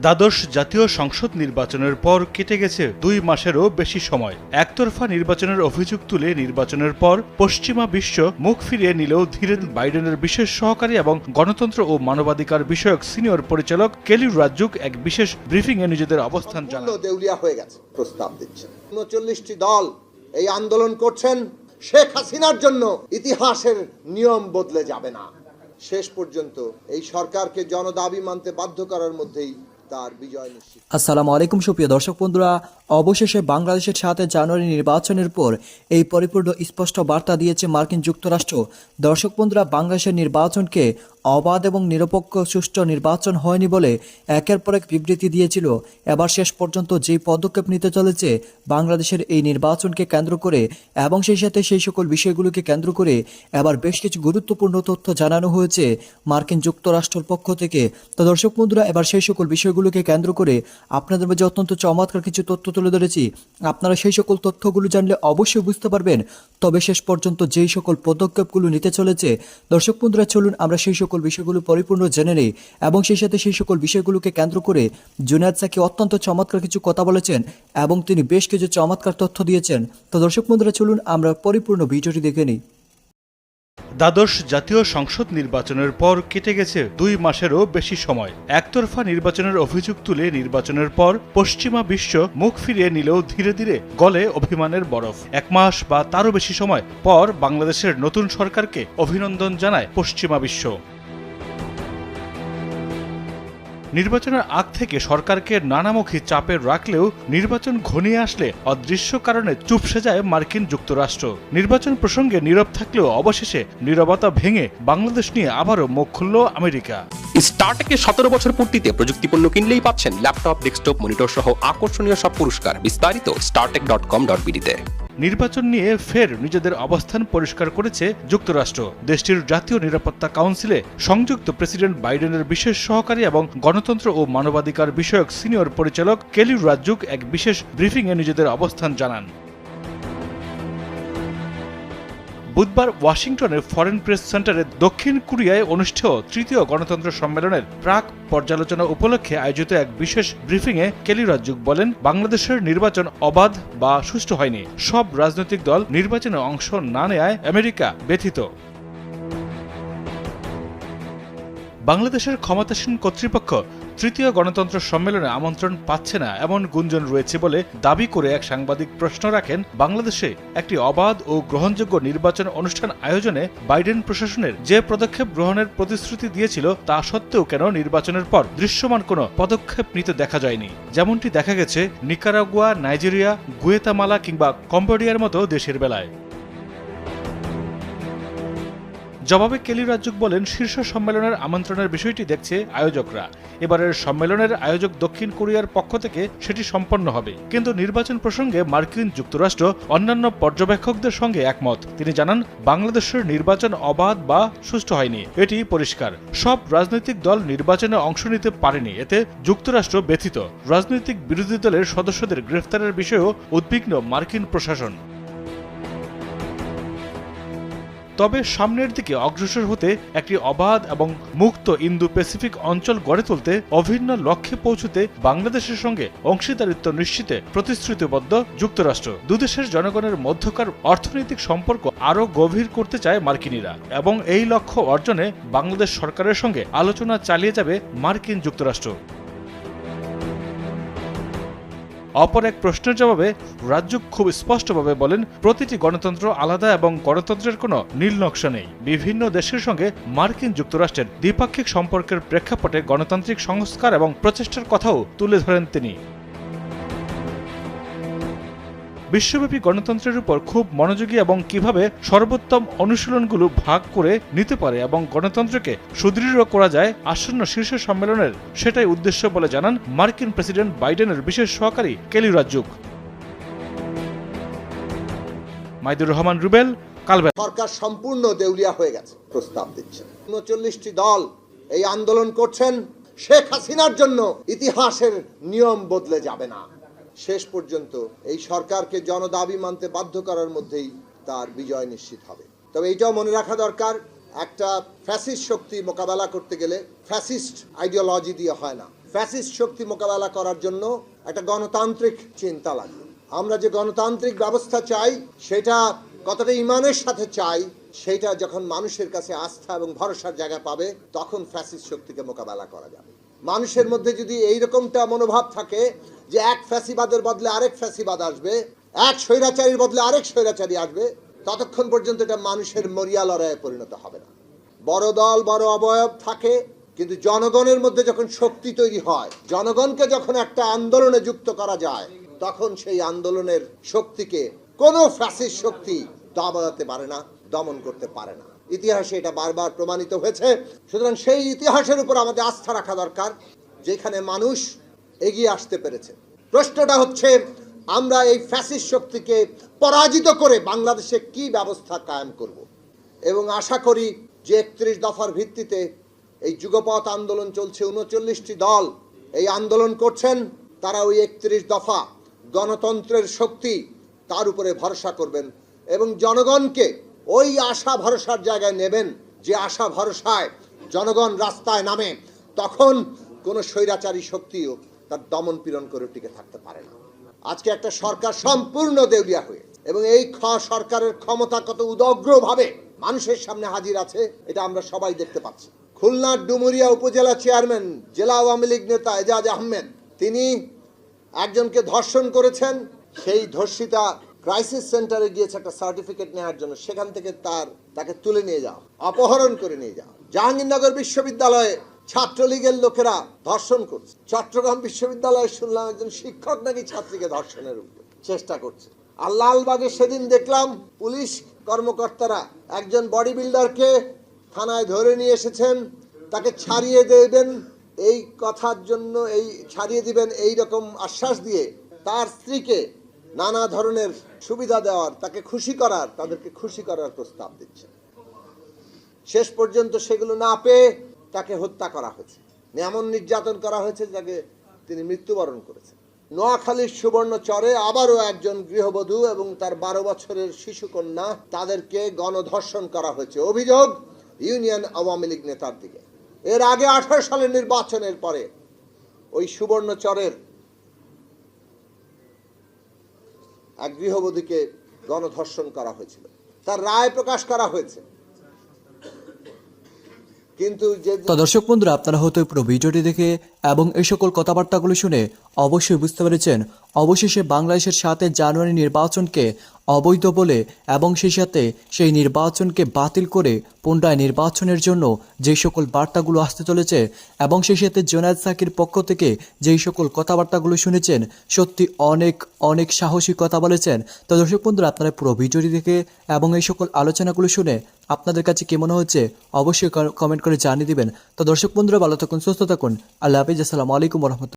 দ্বাদশ জাতীয় সংসদ নির্বাচনের পর কেটে গেছে 2 মাসেরও বেশি সময়। একতরফা নির্বাচনের অভিযোগ তুলে নির্বাচনের পর পশ্চিমা বিশ্ব মুখ ফিরিয়ে নিলেও ধীরে বাইডেনের বিশেষ সহকারী এবং গণতন্ত্র ও মানবাধিকার বিষয়ক সিনিয়র পরিচালক কেলি রাজ্জুক এক বিশেষ ব্রিফিংয়ে নিজেদের অবস্থান জানান। দেউলিয়া হয়ে গেছে প্রস্তাব দিচ্ছেন। 39টি দল এই আন্দোলন করছেন শেখ হাসিনার জন্য। ইতিহাসের নিয়ম বদলে যাবে না। শেষ পর্যন্ত এই সরকারকে জনদাবি মানতে বাধ্য করার মধ্যেই তার বিজয় নিশ্চিত। আসসালামু আলাইকুম সুপ্রিয় দর্শক বন্ধুরা, অবশেষে বাংলাদেশের 7 জানুয়ারি নির্বাচনের পর এই পরিপূর্ণ স্পষ্ট বার্তা দিয়েছে মার্কিন যুক্তরাষ্ট্র। দর্শক বন্ধুরা, বাংলাদেশের নির্বাচনকে অবাধ এবং নিরপেক্ষ সুষ্ঠু নির্বাচন হয়নি বলে একের পর এক বিবৃতি দিয়েছিল। এবার শেষ পর্যন্ত যেই পদক্ষেপ নিতে চলেছে বাংলাদেশের এই নির্বাচনকে কেন্দ্র করে এবং সেই সাথে সেই সকল বিষয়গুলোকে কেন্দ্র করে এবার বেশ কিছু গুরুত্বপূর্ণ তথ্য জানানো হয়েছে মার্কিন যুক্তরাষ্ট্রের পক্ষ থেকে। তো দর্শক বন্ধুরা, এবার সেই সকল বিষয়গুলোকে কেন্দ্র করে আপনাদের মাঝে অত্যন্ত চমৎকার কিছু তথ্য তুলে ধরেছি। আপনারা সেই সকল তথ্যগুলো জানলে অবশ্যই বুঝতে পারবেন তবে শেষ পর্যন্ত যেই সকল পদক্ষেপগুলো নিতে চলেছে। দর্শক বন্ধুরা, চলুন আমরা সেই সকল বিষয়গুলো পরিপূর্ণ জেনে নেই এবং সেই সাথে সেই সকল বিষয়গুলোকে কেন্দ্র করে জুনায়েদ সাকি অত্যন্ত চমৎকার কিছু কথা বলেছেন এবং তিনি বেশ কিছু চমৎকার তথ্য দিয়েছেন। তো দর্শক বন্ধুরা, চলুন আমরা পরিপূর্ণ ভিডিওটি দেখে নিই। দ্বাদশ জাতীয় সংসদ নির্বাচনের পর কেটে গেছে 2 মাসেরও বেশি সময়। একতরফা নির্বাচনের অভিযোগ তুলে নির্বাচনের পর পশ্চিমা বিশ্ব মুখ ফিরিয়ে নিলেও ধীরে ধীরে গলে অভিমানের বরফ। 1 মাস বা তারও বেশি সময় পর বাংলাদেশের নতুন সরকারকে অভিনন্দন জানায় পশ্চিমা বিশ্ব। নির্বাচনের আগ থেকে সরকারকে নানামুখী চাপে রাখলেও নির্বাচন ঘনিয়ে আসলে অদৃশ্য কারণে চুপসে যায় মার্কিন যুক্তরাষ্ট্র। নির্বাচন প্রসঙ্গে নীরব থাকলেও অবশেষে নীরবতা ভেঙে বাংলাদেশ নিয়ে আবারও মুখ খুলল আমেরিকা। স্টারটেকের 17 বছর পূর্তিতে প্রযুক্তিপণ্য কিনলেই পাচ্ছেন ল্যাপটপ, ডেস্কটপ, মনিটর সহ আকর্ষণীয় সব পুরস্কার। বিস্তারিত startek.com.bd তে। নির্বাচন নিয়ে ফের নিজেদের অবস্থান পরিষ্কার করেছে যুক্তরাষ্ট্র। দেশটির জাতীয় নিরাপত্তা কাউন্সিলে সংযুক্ত প্রেসিডেন্ট বাইডেনের বিশেষ সহকারী এবং গণতন্ত্র ও মানবাধিকার বিষয়ক সিনিয়র পরিচালক কেলি রাজ্জুক এক বিশেষ ব্রিফিংয়ে নিজেদের অবস্থান জানান। বুধবার ওয়াশিংটনের ফরেন প্রেস সেন্টারে দক্ষিণ কোরিয়ায় অনুষ্ঠেয় 3য় গণতন্ত্র সম্মেলনের প্রাক পর্যালোচনা উপলক্ষে আয়োজিত এক বিশেষ ব্রিফিংয়ে কেলি রাজ্জুক বলেন, বাংলাদেশের নির্বাচন অবাধ বা সুষ্ঠু হয়নি। সব রাজনৈতিক দল নির্বাচনে অংশ না নেয় আমেরিকা ব্যতীত। বাংলাদেশের ক্ষমতাসীন কর্তৃপক্ষ 3য় গণতন্ত্র সম্মেলনে আমন্ত্রণ পাচ্ছে না এমন গুঞ্জন রয়েছে বলে দাবি করে এক সাংবাদিক প্রশ্ন রাখেন, বাংলাদেশে একটি অবাধ ও গ্রহণযোগ্য নির্বাচন অনুষ্ঠান আয়োজনে বাইডেন প্রশাসনের যে পদক্ষেপ গ্রহণের প্রতিশ্রুতি দিয়েছিল তা সত্ত্বেও কেন নির্বাচনের পর দৃশ্যমান কোনো পদক্ষেপ নিতে দেখা যায়নি, যেমনটি দেখা গেছে নিকারাগুয়া, নাইজেরিয়া, গুয়েতামালা কিংবা কম্বোডিয়ার মতো দেশের বেলায়। জবাবে কেলি রাজ্জুক বলেন, শীর্ষ সম্মেলনের আমন্ত্রণের বিষয়টি দেখছে আয়োজকরা। এবারের সম্মেলনের আয়োজক দক্ষিণ কোরিয়ার পক্ষ থেকে সেটি সম্পন্ন হবে, কিন্তু নির্বাচন প্রসঙ্গে মার্কিন যুক্তরাষ্ট্র অন্যান্য পর্যবেক্ষকদের সঙ্গে একমত। তিনি জানান, বাংলাদেশের নির্বাচন অবাধ বা সুষ্ঠু হয়নি, এটি পরিষ্কার। সব রাজনৈতিক দল নির্বাচনে অংশ নিতে পারেনি, এতে যুক্তরাষ্ট্র ব্যতীত। রাজনৈতিক বিরোধী দলের সদস্যদের গ্রেফতারের বিষয়েও উদ্বিগ্ন মার্কিন প্রশাসন। তবে সামনের দিকে অগ্রসর হতে একটি অবাধ এবং মুক্ত ইন্দো প্যাসিফিক অঞ্চল গড়ে তুলতে অভিন্ন লক্ষ্যে পৌঁছতে বাংলাদেশের সঙ্গে অংশীদারিত্ব নিশ্চিতে প্রতিশ্রুতিবদ্ধ যুক্তরাষ্ট্র। দুদেশের জনগণের মধ্যকার অর্থনৈতিক সম্পর্ক আরও গভীর করতে চায় মার্কিনিরা এবং এই লক্ষ্য অর্জনে বাংলাদেশ সরকারের সঙ্গে আলোচনা চালিয়ে যাবে মার্কিন যুক্তরাষ্ট্র। অপর এক প্রশ্নের জবাবে রাজ্জুক খুব স্পষ্টভাবে বলেন, প্রতিটি গণতন্ত্র আলাদা এবং গণতন্ত্রের কোনো নীল নকশা নেই। বিভিন্ন দেশের সঙ্গে মার্কিন যুক্তরাষ্ট্রের দ্বিপাক্ষিক সম্পর্কের প্রেক্ষাপটে গণতান্ত্রিক সংস্কার এবং প্রচেষ্টার কথাও তুলে ধরেন তিনি। বিশ্বব্যাপী গণতন্ত্রের উপর খুব মনোযোগী এবং কিভাবে সর্বোত্তম অনুশীলনগুলো ভাগ করে নিতে পারে এবং গণতন্ত্রকে সুদৃঢ় করা যায় আসন্ন শীর্ষ সম্মেলনের, সেটাই উদ্দেশ্য বলে জানান মার্কিন প্রেসিডেন্ট বাইডেনের বিশেষ সহকারী কেলি রাজ্জুক। মাইদুর রহমান রুবেল, কালবেলা। সরকার সম্পূর্ণ দেউলিয়া হয়ে গেছে প্রস্তাব দিচ্ছেন। 39টি দল এই আন্দোলন করছেন শেখ হাসিনার জন্য। ইতিহাসের নিয়ম বদলে যাবে না। শেষ পর্যন্ত এই সরকারকে জনদাবি মানতে বাধ্য করার মধ্যেই তার বিজয় নিশ্চিত হবে। তবে এটাও মনে রাখা দরকার, একটা ফ্যাসিস্ট শক্তি মোকাবেলা করতে গেলে ফ্যাসিস্ট আইডিওলজি দিয়ে হয় না, ফ্যাসিস্ট শক্তি মোকাবেলা করার জন্য একটা গণতান্ত্রিক চিন্তা লাগবে। আমরা যে গণতান্ত্রিক ব্যবস্থা চাই সেটা কতটা ইমানের সাথে চাই, সেটা যখন মানুষের কাছে আস্থা এবং ভরসার জায়গা পাবে তখন ফ্যাসিস্ট শক্তিকে মোকাবেলা করা যাবে। মানুষের মধ্যে যদি এইরকমটা মনোভাব থাকে যে এক ফ্যাসিবাদের বদলে আরেক ফ্যাসিবাদ আসবে, এক স্বৈরাচারীর বদলে আরেক স্বৈরাচারী আসবে, ততক্ষণ পর্যন্ত এটা মানুষের মরিয়া লড়াইয়ে পরিণত হবে না। বড় দল বড় অবয়ব থাকে, কিন্তু জনগণের মধ্যে যখন শক্তি তৈরি হয়, জনগণকে যখন একটা আন্দোলনে যুক্ত করা যায়, তখন সেই আন্দোলনের শক্তিকে কোনো ফ্যাসিস্ট শক্তি দাবাতে পারে না, দমন করতে পারে না। ইতিহাসে এটা বারবার প্রমাণিত হয়েছে। সুতরাং সেই ইতিহাসের উপর আমাদের আস্থা রাখা দরকার, যেখানে মানুষ এগিয়ে আসতে পেরেছে। প্রশ্নটা হচ্ছে আমরা এই ফ্যাসিস্ট শক্তিকে পরাজিত করে বাংলাদেশে কি ব্যবস্থা কায়েম করব। এবং আশা করি যে 31 দফার ভিত্তিতে এই যুগপৎ আন্দোলন চলছে, 39টি দল এই আন্দোলন করছেন, তারা ওই 31 দফা গণতন্ত্রের শক্তি তার উপরে ভরসা করবেন এবং জনগণকে ওই আশা ভরসার জায়গায় নেবেন যে আশা ভরসায় জনগণ রাস্তায় নামে, তখন কোনো স্বৈরাচারী শক্তিও তার দমন পীড়ন করে টিকে থাকতে পারে না। আজকে একটা সরকার সম্পূর্ণ দেউলিয়া হয়ে এবং এই সরকারের ক্ষমতা কত উদগ্রভাবে মানুষের সামনে হাজির আছে এটা আমরা সবাই দেখতে পাচ্ছি। খুলনার ডুমুরিয়া উপজেলা চেয়ারম্যান জেলা আওয়ামী লীগ নেতা এজাজ আহমেদ, তিনি একজনকে ধর্ষণ করেছেন। সেই ধর্ষিতা ক্রাইসিস সেন্টারে গিয়েছে একটা সার্টিফিকেট নেওয়ার জন্য, সেখান থেকে তাকে তুলে নিয়ে যাও, অপহরণ করে নিয়ে যাও। জাহাঙ্গীরনগর বিশ্ববিদ্যালয়ে ছাত্রলীগের লোকেরা ধর্ষণ করছে। চট্টগ্রাম বিশ্ববিদ্যালয়ে শুনলাম একজন শিক্ষক নাকি ছাত্রীকে ধর্ষণের চেষ্টা করছে। আর লালবাগে সেদিন দেখলাম পুলিশ কর্মকর্তারা একজন বডি বিল্ডারকে থানায় ধরে নিয়ে এসেছেন, তাকে ছাড়িয়ে দেবেন এই কথার জন্য, এই ছাড়িয়ে দিবেন এই রকম আশ্বাস দিয়ে তার স্ত্রীকে নানা ধরনের সুবিধা দেওয়ার, তাকে খুশি করার, তাদেরকে খুশি করার প্রস্তাব দিচ্ছে। শেষ পর্যন্ত সেগুলো না পেয়ে তাকে হত্যা করা হয়েছে, এমন নির্যাতন করা হয়েছে যাকে তিনি মৃত্যুবরণ করেছেন। নোয়াখালীর সুবর্ণচরে আবারও একজন গৃহবধূ এবং তার 12 বছরের শিশুকন্যা, তাদেরকে গণধর্ষণ করা হয়েছে। অভিযোগ ইউনিয়ন আওয়ামী লীগ নেতার দিকে। এর আগে 18 সালের নির্বাচনের পরে ওই সুবর্ণচরের এক গৃহবধূকে গণধর্ষণ করা হয়েছিল, তার রায় প্রকাশ করা হয়েছে। কিন্তু তো দর্শক বন্ধুরা, আপনারা হয়তো পুরো ভিডিওটি দেখে এবং এই সকল কথাবার্তাগুলো শুনে অবশ্যই বুঝতে পেরেছেন অবশেষে বাংলাদেশের 7 জানুয়ারি নির্বাচনকে অবৈধ বলে এবং সেই সাথে সেই নির্বাচনকে বাতিল করে পুনরায় নির্বাচনের জন্য যেই সকল বার্তাগুলো আসতে চলেছে এবং সেই সাথে জোনায়েদ সাকির পক্ষ থেকে যেই সকল কথাবার্তাগুলো শুনেছেন, সত্যি অনেক অনেক সাহসী কথা বলেছেন। তো দর্শক বন্ধুরা, আপনারা পুরো ভিডিওটি দেখে এবং এই সকল আলোচনাগুলো শুনে আপনাদের কাছে কেমন হচ্ছে অবশ্যই কমেন্ট করে জানিয়ে দিবেন। তো দর্শক বন্ধুরা, ভালো থাকুন, সুস্থ থাকুন, আল্লাহ হাফিজ, আসসালামু আলাইকুম ওয়া রাহমাতুল্লাহ।